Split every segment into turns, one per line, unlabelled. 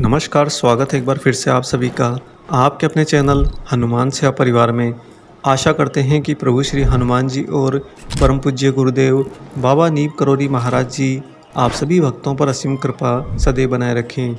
नमस्कार, स्वागत है एक बार फिर से आप सभी का आपके अपने चैनल हनुमान सेवा परिवार में। आशा करते हैं कि प्रभु श्री हनुमान जी और परम पूज्य गुरुदेव बाबा नीम करोली महाराज जी आप सभी भक्तों पर असीम कृपा सदैव बनाए रखें।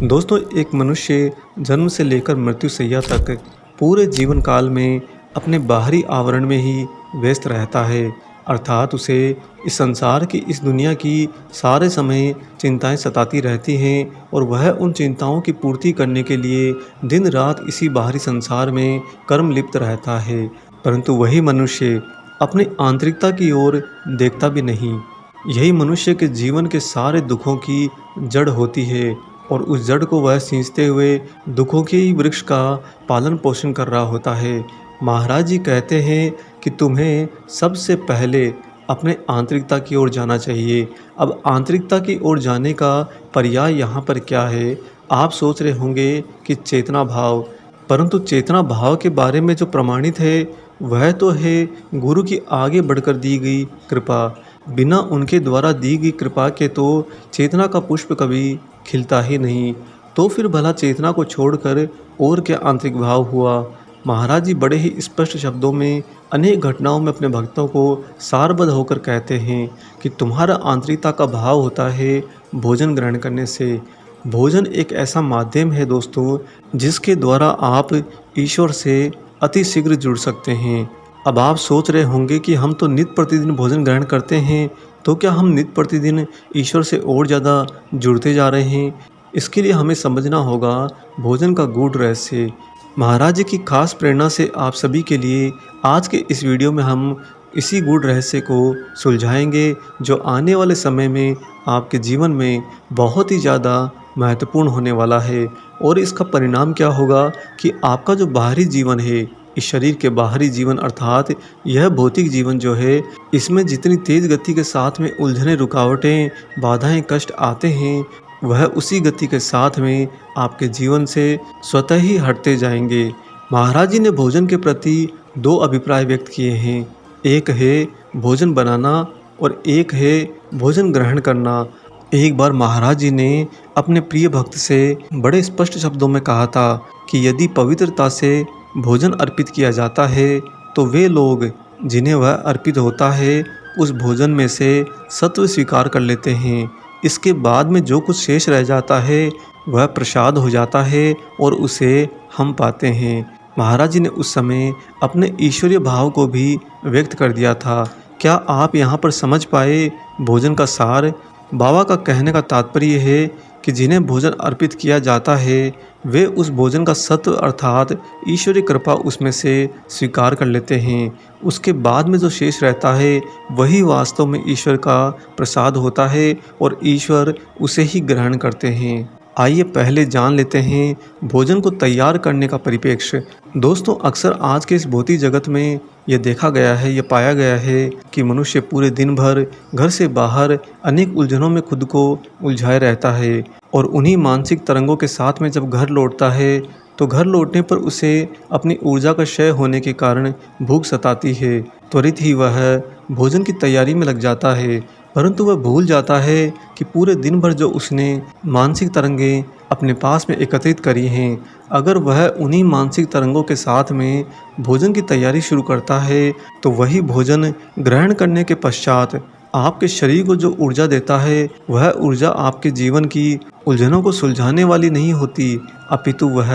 दोस्तों, एक मनुष्य जन्म से लेकर मृत्यु सैया तक पूरे जीवन काल में अपने बाहरी आवरण में ही व्यस्त रहता है, अर्थात उसे इस संसार की, इस दुनिया की सारे समय चिंताएं सताती रहती हैं और वह उन चिंताओं की पूर्ति करने के लिए दिन रात इसी बाहरी संसार में कर्म लिप्त रहता है। परंतु वही मनुष्य अपनी आंतरिकता की ओर देखता भी नहीं। यही मनुष्य के जीवन के सारे दुखों की जड़ होती है और उस जड़ को वह सींचते हुए दुखों के ही वृक्ष का पालन पोषण कर रहा होता है। महाराज जी कहते हैं कि तुम्हें सबसे पहले अपने आंतरिकता की ओर जाना चाहिए। अब आंतरिकता की ओर जाने का पर्याय यहाँ पर क्या है? आप सोच रहे होंगे कि चेतना भाव, परंतु चेतना भाव के बारे में जो प्रमाणित है वह तो है गुरु की आगे बढ़कर दी गई कृपा। बिना उनके द्वारा दी गई कृपा के तो चेतना का पुष्प कभी खिलता ही नहीं। तो फिर भला चेतना को छोड़कर और क्या आंतरिक भाव हुआ? महाराज जी बड़े ही स्पष्ट शब्दों में अनेक घटनाओं में अपने भक्तों को सारबद्ध होकर कहते हैं कि तुम्हारा आंतरिकता का भाव होता है भोजन ग्रहण करने से। भोजन एक ऐसा माध्यम है दोस्तों, जिसके द्वारा आप ईश्वर से अति शीघ्र जुड़ सकते हैं। अब आप सोच रहे होंगे कि हम तो नित्य प्रतिदिन भोजन ग्रहण करते हैं, तो क्या हम नित्य प्रतिदिन ईश्वर से और ज़्यादा जुड़ते जा रहे हैं? इसके लिए हमें समझना होगा भोजन का गूढ़ रहस्य। महाराज जी की खास प्रेरणा से आप सभी के लिए आज के इस वीडियो में हम इसी गूढ़ रहस्य को सुलझाएंगे, जो आने वाले समय में आपके जीवन में बहुत ही ज़्यादा महत्वपूर्ण होने वाला है। और इसका परिणाम क्या होगा कि आपका जो बाहरी जीवन है, इस शरीर के बाहरी जीवन अर्थात यह भौतिक जीवन जो है, इसमें जितनी तेज़ गति के साथ में उलझने, रुकावटें, बाधाएं, कष्ट आते हैं, वह उसी गति के साथ में आपके जीवन से स्वतः ही हटते जाएंगे। महाराज जी ने भोजन के प्रति दो अभिप्राय व्यक्त किए हैं। एक है भोजन बनाना और एक है भोजन ग्रहण करना। एक बार महाराज जी ने अपने प्रिय भक्त से बड़े स्पष्ट शब्दों में कहा था कि यदि पवित्रता से भोजन अर्पित किया जाता है तो वे लोग जिन्हें वह अर्पित होता है उस भोजन में से सत्व स्वीकार कर लेते हैं। इसके बाद में जो कुछ शेष रह जाता है वह प्रसाद हो जाता है और उसे हम पाते हैं। महाराज जी ने उस समय अपने ईश्वरीय भाव को भी व्यक्त कर दिया था। क्या आप यहाँ पर समझ पाए भोजन का सार? बाबा का कहने का तात्पर्य है कि जिन्हें भोजन अर्पित किया जाता है वे उस भोजन का सत्व अर्थात ईश्वरीय कृपा उसमें से स्वीकार कर लेते हैं। उसके बाद में जो शेष रहता है वही वास्तव में ईश्वर का प्रसाद होता है और ईश्वर उसे ही ग्रहण करते हैं। आइए पहले जान लेते हैं भोजन को तैयार करने का परिप्रेक्ष्य। दोस्तों, अक्सर आज के इस भौतिक जगत में यह देखा गया है, यह पाया गया है कि मनुष्य पूरे दिन भर घर से बाहर अनेक उलझनों में खुद को उलझाए रहता है और उन्हीं मानसिक तरंगों के साथ में जब घर लौटता है तो घर लौटने पर उसे अपनी ऊर्जा का क्षय होने के कारण भूख सताती है। त्वरित ही वह भोजन की तैयारी में लग जाता है, परंतु वह भूल जाता है कि पूरे दिन भर जो उसने मानसिक तरंगें अपने पास में एकत्रित करी हैं, अगर वह उन्हीं मानसिक तरंगों के साथ में भोजन की तैयारी शुरू करता है तो वही भोजन ग्रहण करने के पश्चात आपके शरीर को जो ऊर्जा देता है वह ऊर्जा आपके जीवन की उलझनों को सुलझाने वाली नहीं होती, अपितु वह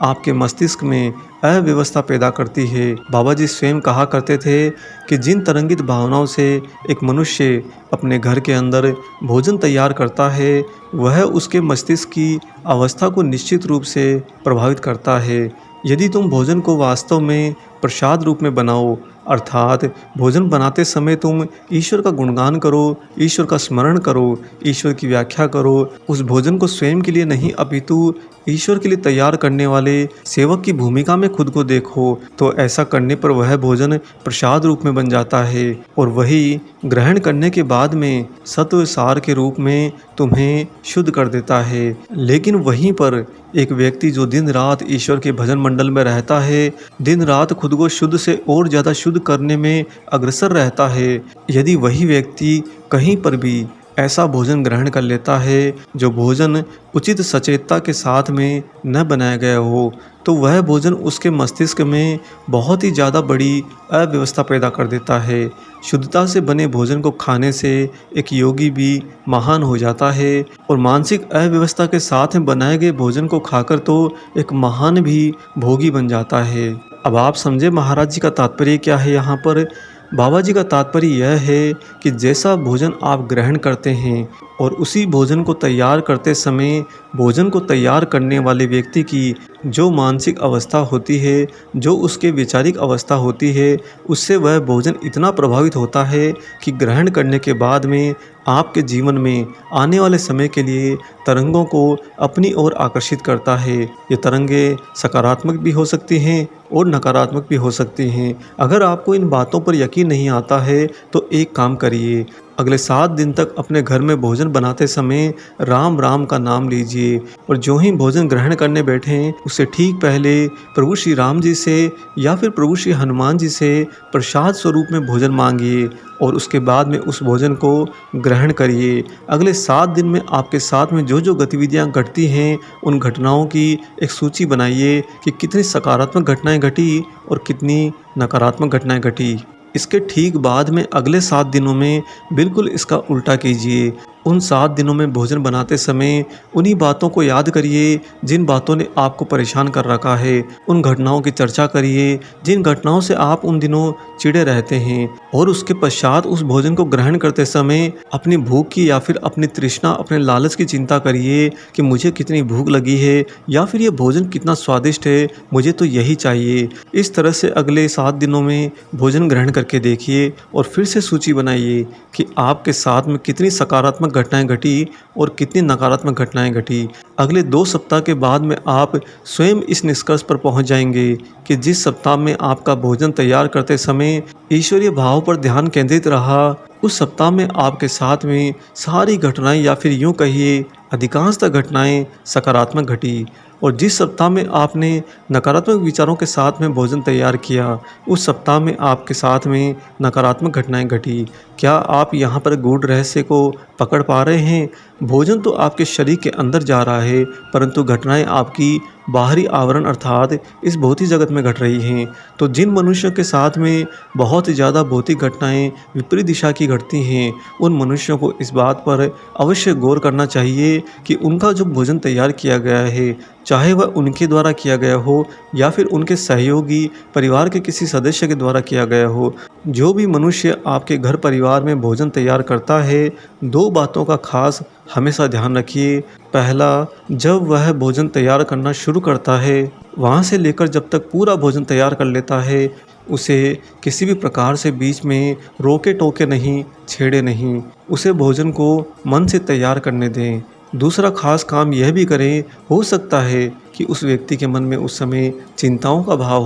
आपके मस्तिष्क में अव्यवस्था पैदा करती है। बाबा जी स्वयं कहा करते थे कि जिन तरंगित भावनाओं से एक मनुष्य अपने घर के अंदर भोजन तैयार करता है वह उसके मस्तिष्क की अवस्था को निश्चित रूप से प्रभावित करता है। यदि तुम भोजन को वास्तव में प्रसाद रूप में बनाओ, अर्थात भोजन बनाते समय तुम ईश्वर का गुणगान करो, ईश्वर का स्मरण करो, ईश्वर की व्याख्या करो, उस भोजन को स्वयं के लिए नहीं अपितु ईश्वर के लिए तैयार करने वाले सेवक की भूमिका में खुद को देखो, तो ऐसा करने पर वह भोजन प्रसाद रूप में बन जाता है और वही ग्रहण करने के बाद में सत्व सार के रूप में तुम्हें शुद्ध कर देता है। लेकिन वहीं पर एक व्यक्ति जो दिन रात ईश्वर के भजन मंडल में रहता है, दिन रात खुद को शुद्ध से और ज़्यादा शुद्ध करने में अग्रसर रहता है, यदि वही व्यक्ति कहीं पर भी ऐसा भोजन ग्रहण कर लेता है जो भोजन उचित सचेतता के साथ में न बनाया गया हो, तो वह भोजन उसके मस्तिष्क में बहुत ही ज़्यादा बड़ी अव्यवस्था पैदा कर देता है। शुद्धता से बने भोजन को खाने से एक योगी भी महान हो जाता है और मानसिक अव्यवस्था के साथ में बनाए गए भोजन को खाकर तो एक महान भी भोगी बन जाता है। अब आप समझे महाराज जी का तात्पर्य क्या है यहाँ पर। बाबा जी का तात्पर्य यह है कि जैसा भोजन आप ग्रहण करते हैं और उसी भोजन को तैयार करते समय भोजन को तैयार करने वाले व्यक्ति की जो मानसिक अवस्था होती है, जो उसके वैचारिक अवस्था होती है, उससे वह भोजन इतना प्रभावित होता है कि ग्रहण करने के बाद में आपके जीवन में आने वाले समय के लिए तरंगों को अपनी ओर आकर्षित करता है। ये तरंगे सकारात्मक भी हो सकती हैं और नकारात्मक भी हो सकती हैं। अगर आपको इन बातों पर यकीन नहीं आता है तो एक काम करिए, अगले 7 दिन तक अपने घर में भोजन बनाते समय राम राम का नाम लीजिए और जो ही भोजन ग्रहण करने बैठें उससे ठीक पहले प्रभु श्री राम जी से या फिर प्रभु श्री हनुमान जी से प्रसाद स्वरूप में भोजन मांगिए और उसके बाद में उस भोजन को ग्रहण करिए। अगले 7 दिन में आपके साथ में जो जो गतिविधियां घटती हैं उन घटनाओं की एक सूची बनाइए कि कितनी सकारात्मक घटनाएं घटी और कितनी नकारात्मक घटनाएं घटी। इसके ठीक बाद में अगले 7 दिनों में बिल्कुल इसका उल्टा कीजिए। उन 7 दिनों में भोजन बनाते समय उन्हीं बातों को याद करिए जिन बातों ने आपको परेशान कर रखा है। उन घटनाओं की चर्चा करिए जिन घटनाओं से आप उन दिनों चिढ़े रहते हैं और उसके पश्चात उस भोजन को ग्रहण करते समय अपनी भूख की या फिर अपनी तृष्णा, अपने लालच की चिंता करिए कि मुझे कितनी भूख लगी है या फिर ये भोजन कितना स्वादिष्ट है, मुझे तो यही चाहिए। इस तरह से अगले 7 दिनों में भोजन ग्रहण करके देखिए और फिर से सूची बनाइए कि आपके साथ में कितनी सकारात्मक घटनाएं घटी और कितनी नकारात्मक घटनाएं घटी। अगले 2 सप्ताह के बाद में आप स्वयं इस निष्कर्ष पर पहुंच जाएंगे कि जिस सप्ताह में आपका भोजन तैयार करते समय ईश्वरीय भाव पर ध्यान केंद्रित रहा, उस सप्ताह में आपके साथ में सारी घटनाएं या फिर यूं कहिए अधिकांशतः घटनाएं सकारात्मक घटी। और जिस सप्ताह में आपने नकारात्मक विचारों के साथ में भोजन तैयार किया, उस सप्ताह में आपके साथ में नकारात्मक घटनाएं घटी। क्या आप यहाँ पर गूढ़ रहस्य को पकड़ पा रहे हैं? भोजन तो आपके शरीर के अंदर जा रहा है परंतु घटनाएं आपकी बाहरी आवरण अर्थात इस भौतिक जगत में घट रही हैं। तो जिन मनुष्यों के साथ में बहुत ज़्यादा भौतिक घटनाएं विपरीत दिशा की घटती हैं, उन मनुष्यों को इस बात पर अवश्य गौर करना चाहिए कि उनका जो भोजन तैयार किया गया है, चाहे वह उनके द्वारा किया गया हो या फिर उनके सहयोगी परिवार के किसी सदस्य के द्वारा किया गया हो, जो भी मनुष्य आपके घर परिवार में भोजन तैयार करता है, 2 बातों का खास हमेशा ध्यान रखिए। पहला, जब वह भोजन तैयार करना शुरू करता है, वहाँ से लेकर जब तक पूरा भोजन तैयार कर लेता है, उसे किसी भी प्रकार से बीच में रोके टोके नहीं, छेड़े नहीं। उसे भोजन को मन से तैयार करने दें। दूसरा खास काम यह भी करें, हो सकता है कि उस व्यक्ति के मन में उस समय चिंताओं का भाव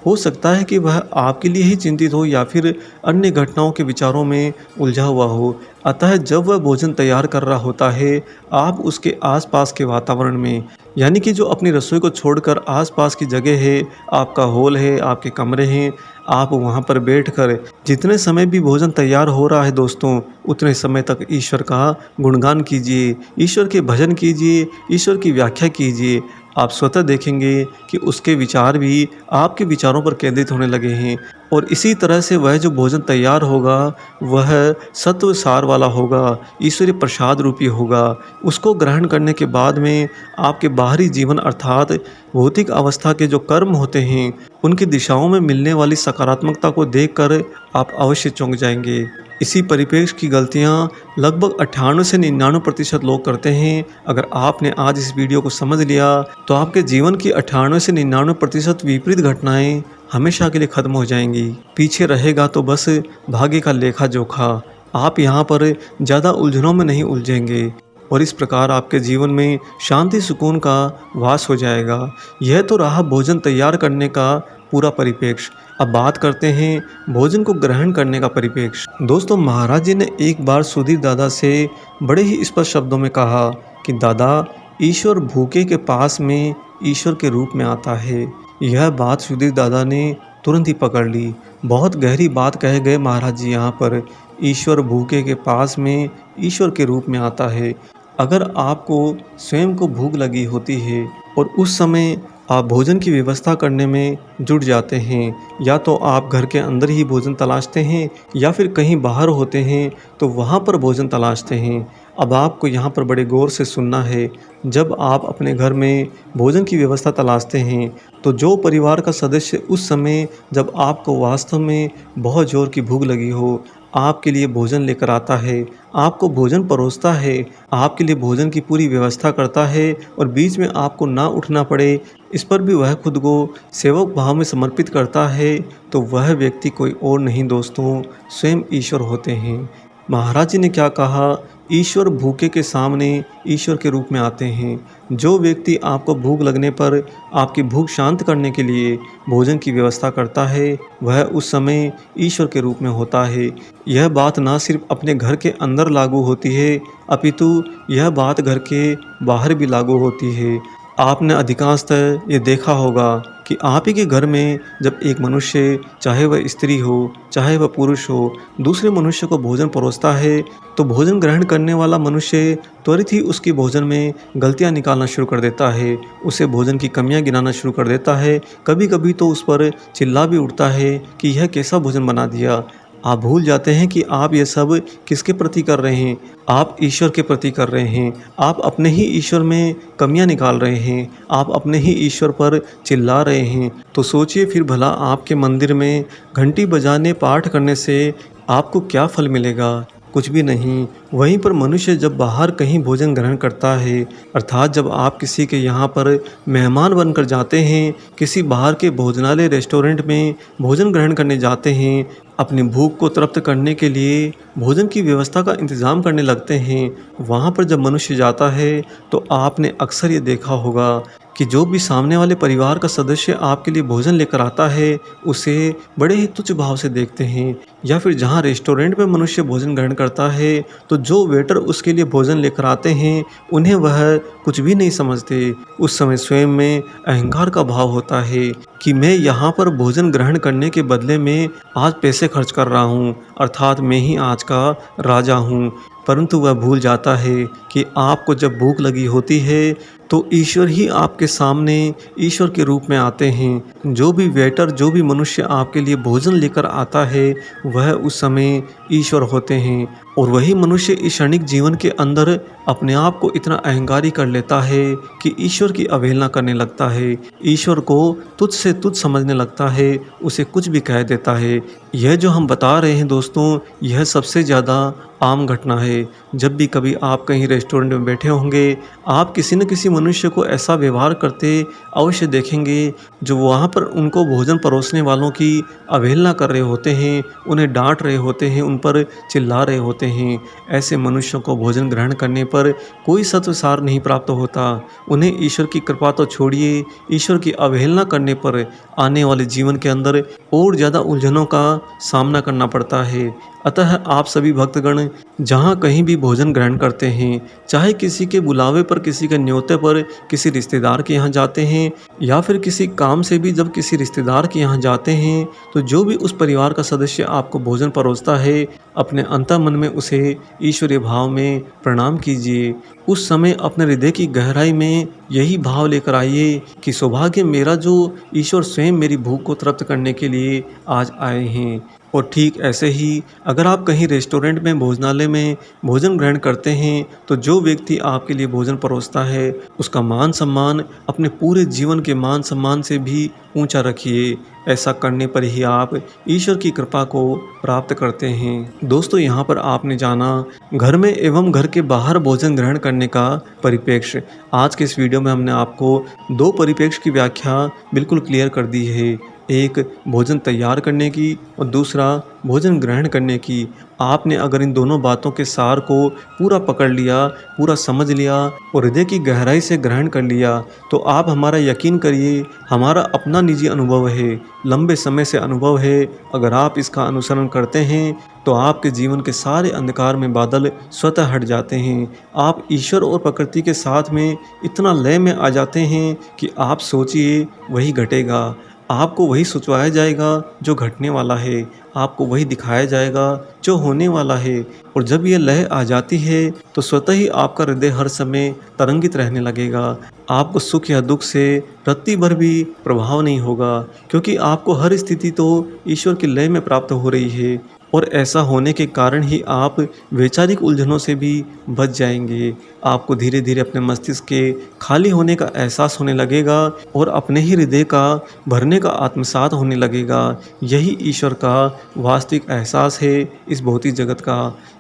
हो सकता है कि वह आपके लिए ही चिंतित हो या फिर अन्य घटनाओं के विचारों में उलझा हुआ हो। अतः जब वह भोजन तैयार कर रहा होता है, आप उसके आसपास के वातावरण में, यानी कि जो अपनी रसोई को छोड़कर आसपास की जगह है, आपका हॉल है, आपके कमरे हैं, आप वहां पर बैठकर जितने समय भी भोजन तैयार हो रहा है दोस्तों, उतने समय तक ईश्वर का गुणगान कीजिए, ईश्वर के भजन कीजिए, ईश्वर की व्याख्या कीजिए। आप स्वतः देखेंगे कि उसके विचार भी आपके विचारों पर केंद्रित होने लगे हैं और इसी तरह से वह जो भोजन तैयार होगा वह सत्व सार वाला होगा, ईश्वरीय प्रसाद रूपी होगा। उसको ग्रहण करने के बाद में आपके बाहरी जीवन अर्थात भौतिक अवस्था के जो कर्म होते हैं, उनकी दिशाओं में मिलने वाली सकारात्मकता को देखकर आप अवश्य चौंक जाएंगे। इसी परिप्रेक्ष्य की गलतियाँ लगभग 98 से 99% लोग करते हैं। अगर आपने आज इस वीडियो को समझ लिया तो आपके जीवन की 98 से 99% विपरीत घटनाएं हमेशा के लिए खत्म हो जाएंगी। पीछे रहेगा तो बस भाग्य का लेखा जोखा। आप यहाँ पर ज़्यादा उलझनों में नहीं उलझेंगे और इस प्रकार आपके जीवन में शांति सुकून का वास हो जाएगा। यह तो रहा भोजन तैयार करने का पूरा परिप्रेक्ष्य। अब बात करते हैं भोजन को ग्रहण करने का परिप्रेक्ष्य। दोस्तों, महाराज जी ने एक बार सुधीर दादा से बड़े ही स्पष्ट शब्दों में कहा कि दादा, ईश्वर भूखे के पास में ईश्वर के रूप में आता है। यह बात सुधीर दादा ने तुरंत ही पकड़ ली। बहुत गहरी बात कह गए महाराज जी यहाँ पर ईश्वर भूखे के पास में ईश्वर के रूप में आता है। अगर आपको स्वयं को भूख लगी होती है और उस समय आप भोजन की व्यवस्था करने में जुट जाते हैं, या तो आप घर के अंदर ही भोजन तलाशते हैं या फिर कहीं बाहर होते हैं तो वहाँ पर भोजन तलाशते हैं। अब आपको यहाँ पर बड़े गौर से सुनना है। जब आप अपने घर में भोजन की व्यवस्था तलाशते हैं तो जो परिवार का सदस्य उस समय जब आपको वास्तव में बहुत ज़ोर की भूख लगी हो, आपके लिए भोजन लेकर आता है, आपको भोजन परोसता है, आपके लिए भोजन की पूरी व्यवस्था करता है और बीच में आपको ना उठना पड़े, इस पर भी वह खुद को सेवक भाव में समर्पित करता है, तो वह व्यक्ति कोई और नहीं दोस्तों, स्वयं ईश्वर होते हैं। महाराज जी ने क्या कहा, ईश्वर भूखे के सामने ईश्वर के रूप में आते हैं। जो व्यक्ति आपको भूख लगने पर आपकी भूख शांत करने के लिए भोजन की व्यवस्था करता है, वह उस समय ईश्वर के रूप में होता है। यह बात ना सिर्फ अपने घर के अंदर लागू होती है, अपितु यह बात घर के बाहर भी लागू होती है। आपने अधिकांशतः ये देखा होगा कि आप ही के घर में जब एक मनुष्य, चाहे वह स्त्री हो चाहे वह पुरुष हो, दूसरे मनुष्य को भोजन परोसता है तो भोजन ग्रहण करने वाला मनुष्य त्वरित ही उसकी भोजन में गलतियां निकालना शुरू कर देता है, उसे भोजन की कमियां गिनाना शुरू कर देता है। कभी कभी तो उस पर चिल्ला भी उठता है कि यह कैसा भोजन बना दिया। आप भूल जाते हैं कि आप ये सब किसके प्रति कर रहे हैं। आप ईश्वर के प्रति कर रहे हैं। आप अपने ही ईश्वर में कमियां निकाल रहे हैं। आप अपने ही ईश्वर पर चिल्ला रहे हैं। तो सोचिए फिर भला आपके मंदिर में घंटी बजाने पाठ करने से आपको क्या फल मिलेगा? कुछ भी नहीं। वहीं पर मनुष्य जब बाहर कहीं भोजन ग्रहण करता है, अर्थात जब आप किसी के यहाँ पर मेहमान बनकर जाते हैं, किसी बाहर के भोजनालय रेस्टोरेंट में भोजन ग्रहण करने जाते हैं, अपनी भूख को तृप्त करने के लिए भोजन की व्यवस्था का इंतज़ाम करने लगते हैं, वहाँ पर जब मनुष्य जाता है तो आपने अक्सर ये देखा होगा कि जो भी सामने वाले परिवार का सदस्य आपके लिए भोजन लेकर आता है, उसे बड़े ही तुच्छ भाव से देखते हैं। या फिर जहाँ रेस्टोरेंट में मनुष्य भोजन ग्रहण करता है तो जो वेटर उसके लिए भोजन लेकर आते हैं, उन्हें वह कुछ भी नहीं समझते। उस समय स्वयं में अहंकार का भाव होता है कि मैं यहाँ पर भोजन ग्रहण करने के बदले में आज पैसे खर्च कर रहा हूँ, अर्थात मैं ही आज का राजा हूँ। परंतु वह भूल जाता है कि आपको जब भूख लगी होती है तो ईश्वर ही आपके सामने ईश्वर के रूप में आते हैं। जो भी वेटर, जो भी मनुष्य आपके लिए भोजन लेकर आता है, वह उस समय ईश्वर होते हैं। और वही मनुष्य इस क्षणिक जीवन के अंदर अपने आप को इतना अहंकारी कर लेता है कि ईश्वर की अवहेलना करने लगता है, ईश्वर को तुच्छ से तुच्छ समझने लगता है, उसे कुछ भी कह देता है। यह जो हम बता रहे हैं दोस्तों, यह सबसे ज़्यादा आम घटना है। जब भी कभी आप कहीं रेस्टोरेंट में बैठे होंगे, आप किसी न किसी मनुष्य को ऐसा व्यवहार करते अवश्य देखेंगे जो वहाँ पर उनको भोजन परोसने वालों की अवहेलना कर रहे होते हैं, उन्हें डांट रहे होते हैं, उन पर चिल्ला रहे होते हैं। ऐसे मनुष्यों को भोजन ग्रहण करने पर कोई सत्वसार नहीं प्राप्त होता। उन्हें ईश्वर की कृपा तो छोड़िए, ईश्वर की अवहेलना करने पर आने वाले जीवन के अंदर और ज़्यादा उलझनों का सामना करना पड़ता है। अतः आप सभी भक्तगण जहाँ कहीं भी भोजन ग्रहण करते हैं, चाहे किसी के बुलावे पर, किसी के न्योते पर, किसी रिश्तेदार के यहाँ जाते हैं या फिर किसी काम से भी जब किसी रिश्तेदार के यहाँ जाते हैं, तो जो भी उस परिवार का सदस्य आपको भोजन परोसता है, अपने अंतर्मन में उसे ईश्वरीय भाव में प्रणाम कीजिए। उस समय अपने हृदय की गहराई में यही भाव लेकर आइए कि सौभाग्य मेरा जो ईश्वर स्वयं मेरी भूख को तृप्त करने के लिए आज आए हैं। और ठीक ऐसे ही अगर आप कहीं रेस्टोरेंट में, भोजनालय में भोजन ग्रहण करते हैं, तो जो व्यक्ति आपके लिए भोजन परोसता है, उसका मान सम्मान अपने पूरे जीवन के मान सम्मान से भी ऊंचा रखिए। ऐसा करने पर ही आप ईश्वर की कृपा को प्राप्त करते हैं। दोस्तों, यहाँ पर आपने जाना घर में एवं घर के बाहर भोजन ग्रहण करने का परिप्रेक्ष्य। आज के इस वीडियो में हमने आपको दो परिप्रेक्ष्य की व्याख्या बिल्कुल क्लियर कर दी है। एक भोजन तैयार करने की और दूसरा भोजन ग्रहण करने की। आपने अगर इन दोनों बातों के सार को पूरा पकड़ लिया, पूरा समझ लिया और हृदय की गहराई से ग्रहण कर लिया, तो आप हमारा यकीन करिए, हमारा अपना निजी अनुभव है, लंबे समय से अनुभव है। अगर आप इसका अनुसरण करते हैं तो आपके जीवन के सारे अंधकार में बादल स्वतः हट जाते हैं। आप ईश्वर और प्रकृति के साथ में इतना लय में आ जाते हैं कि आप सोचिए वही घटेगा। आपको वही सुचवाया जाएगा जो घटने वाला है, आपको वही दिखाया जाएगा जो होने वाला है। और जब ये लय आ जाती है तो स्वतः ही आपका हृदय हर समय तरंगित रहने लगेगा। आपको सुख या दुख से रत्ती भर भी प्रभाव नहीं होगा, क्योंकि आपको हर स्थिति तो ईश्वर की लय में प्राप्त हो रही है। और ऐसा होने के कारण ही आप वैचारिक उलझनों से भी बच जाएंगे। आपको धीरे धीरे अपने मस्तिष्क के खाली होने का एहसास होने लगेगा और अपने ही हृदय का भरने का आत्मसात होने लगेगा। यही ईश्वर का वास्तविक एहसास है इस भौतिक जगत का।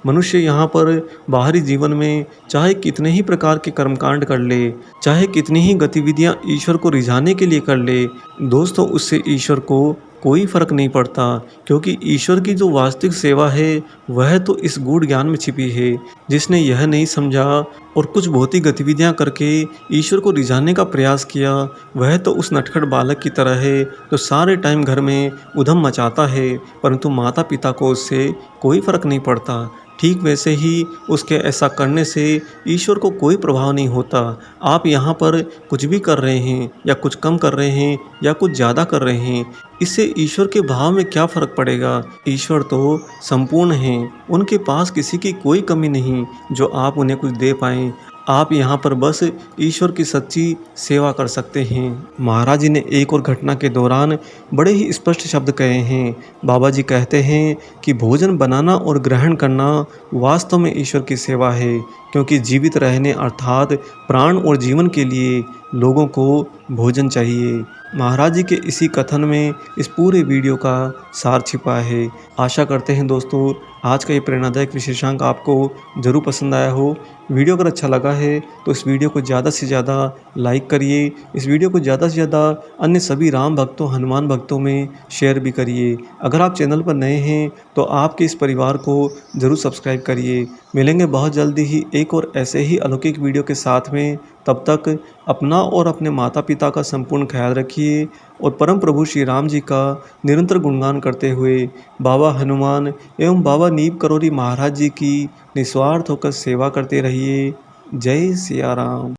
मनुष्य यहाँ पर बाहरी जीवन में चाहे कितने ही प्रकार के कर्मकांड कर ले, चाहे कितनी ही गतिविधियाँ ईश्वर को रिझाने के लिए कर ले, दोस्तों उससे ईश्वर को कोई फर्क नहीं पड़ता, क्योंकि ईश्वर की जो वास्तविक सेवा है वह तो इस गूढ़ ज्ञान में छिपी है। जिसने यह नहीं समझा और कुछ भौतिक गतिविधियां करके ईश्वर को रिझाने का प्रयास किया, वह तो उस नटखट बालक की तरह है जो सारे टाइम घर में उधम मचाता है, परंतु माता पिता को उससे कोई फर्क नहीं पड़ता। ठीक वैसे ही उसके ऐसा करने से ईश्वर को कोई प्रभाव नहीं होता। आप यहाँ पर कुछ भी कर रहे हैं या कुछ कम कर रहे हैं या कुछ ज़्यादा कर रहे हैं, इससे ईश्वर के भाव में क्या फ़र्क पड़ेगा। ईश्वर तो संपूर्ण हैं, उनके पास किसी की कोई कमी नहीं जो आप उन्हें कुछ दे पाएँ। आप यहाँ पर बस ईश्वर की सच्ची सेवा कर सकते हैं। महाराज जी ने एक और घटना के दौरान बड़े ही स्पष्ट शब्द कहे हैं। बाबा जी कहते हैं कि भोजन बनाना और ग्रहण करना वास्तव में ईश्वर की सेवा है, क्योंकि जीवित रहने अर्थात प्राण और जीवन के लिए लोगों को भोजन चाहिए। महाराज जी के इसी कथन में इस पूरे वीडियो का सार छिपा है। आशा करते हैं दोस्तों आज का ये प्रेरणादायक विशेषांक आपको ज़रूर पसंद आया हो। वीडियो अगर अच्छा लगा है तो इस वीडियो को ज़्यादा से ज़्यादा लाइक करिए। इस वीडियो को ज़्यादा से ज़्यादा अन्य सभी राम भक्तों, हनुमान भक्तों में शेयर भी करिए। अगर आप चैनल पर नए हैं तो आपके इस परिवार को ज़रूर सब्सक्राइब करिए। मिलेंगे बहुत जल्दी ही एक और ऐसे ही अलौकिक वीडियो के साथ में। तब तक अपना और अपने माता पिता का संपूर्ण ख्याल रखिए और परम प्रभु श्री राम जी का निरंतर गुणगान करते हुए बाबा हनुमान एवं बाबा नीप करोली महाराज जी की निस्वार्थ होकर सेवा करते रहिए। जय सिया राम।